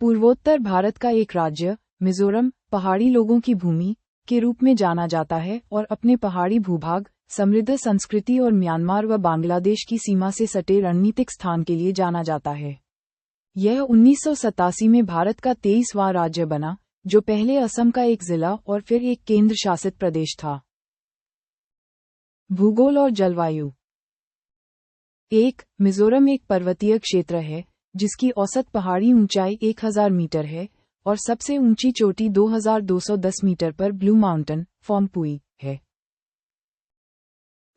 पूर्वोत्तर भारत का एक राज्य, मिजोरम, पहाड़ी लोगों की भूमि के रूप में जाना जाता है और अपने पहाड़ी भूभाग, समृद्ध संस्कृति और म्यांमार व बांग्लादेश की सीमा से सटे रणनीतिक स्थान के लिए जाना जाता है। यह 1987 में भारत का 23वां राज्य बना, जो पहले असम का एक जिला और फिर एक केंद्र शासित प्रदेश था। भूगोल और जलवायु। 1. मिजोरम एक पर्वतीय क्षेत्र है, जिसकी औसत पहाड़ी ऊंचाई 1000 मीटर है और सबसे ऊंची चोटी 2210 मीटर पर ब्लू माउंटेन, फोम्पुई, है।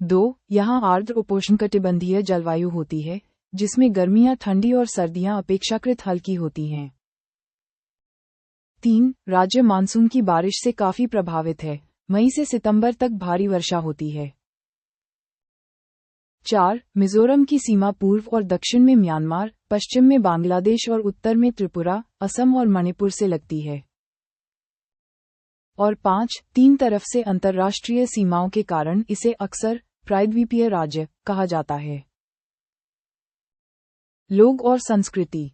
2. यहाँ आर्द्र उपोष्णकटिबंधीय जलवायु होती है, जिसमें गर्मियां ठंडी और सर्दियां अपेक्षाकृत हल्की होती हैं। 3. राज्य मानसून की बारिश से काफी प्रभावित है, मई से सितंबर तक भारी वर्षा होती है। 4. मिजोरम की सीमा पूर्व और दक्षिण में म्यांमार, पश्चिम में बांग्लादेश और उत्तर में त्रिपुरा, असम और मणिपुर से लगती है। और 5. तीन तरफ से अंतर्राष्ट्रीय सीमाओं के कारण इसे अक्सर प्रायद्वीपीय राज्य कहा जाता है। लोग और संस्कृति।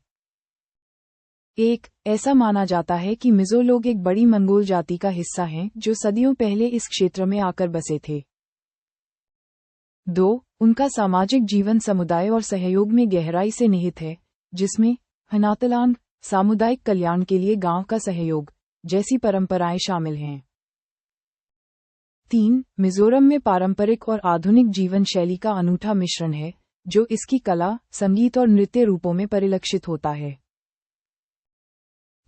1. ऐसा माना जाता है कि मिजो लोग एक बड़ी मंगोल जाति का हिस्सा हैं जो सदियों पहले इस क्षेत्र में आकर बसे थे। 2. उनका सामाजिक जीवन समुदाय और सहयोग में गहराई से निहित है, जिसमें हनातलांग, सामुदायिक कल्याण के लिए गांव का सहयोग जैसी परंपराएं शामिल हैं। 3. मिजोरम में पारंपरिक और आधुनिक जीवन शैली का अनूठा मिश्रण है, जो इसकी कला, संगीत और नृत्य रूपों में परिलक्षित होता है।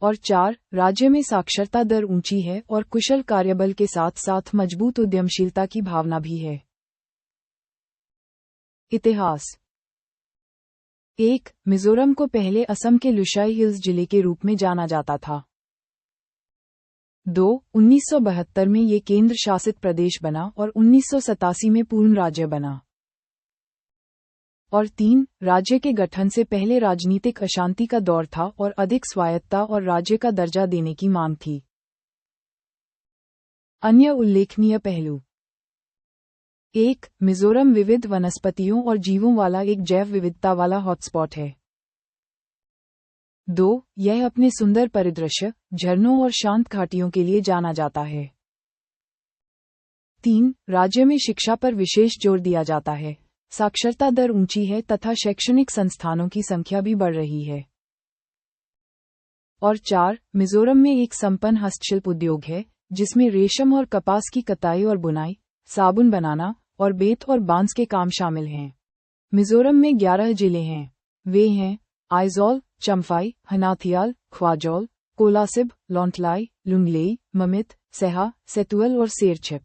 और 4. राज्य में साक्षरता दर ऊंची है और कुशल कार्यबल के साथ साथ मजबूत उद्यमशीलता की भावना भी है। इतिहास। 1. मिजोरम को पहले असम के लुशाई हिल्स जिले के रूप में जाना जाता था। 2. 1972 में ये केंद्र शासित प्रदेश बना और 1987 में पूर्ण राज्य बना। और 3. राज्य के गठन से पहले राजनीतिक अशांति का दौर था और अधिक स्वायत्तता और राज्य का दर्जा देने की मांग थी। अन्य उल्लेखनीय पहलू। 1. मिजोरम विविध वनस्पतियों और जीवों वाला एक जैव विविधता वाला हॉटस्पॉट है। 2. यह अपने सुंदर परिदृश्य, झरनों और शांत घाटियों के लिए जाना जाता है। 3. राज्य में शिक्षा पर विशेष जोर दिया जाता है, साक्षरता दर ऊंची है तथा शैक्षणिक संस्थानों की संख्या भी बढ़ रही है। और 4. मिजोरम में एक संपन्न हस्तशिल्प उद्योग है, जिसमें रेशम और कपास की कताई और बुनाई, साबुन बनाना और बेत और बांस के काम शामिल हैं। मिजोरम में 11 जिले हैं। वे हैं आइजोल, चम्फाई, हनाथियाल, ख्वाजोल, कोलासिब, लोंटलाई, लुंगलेई, ममित, सेहा, सेतुअल और सेरछिप।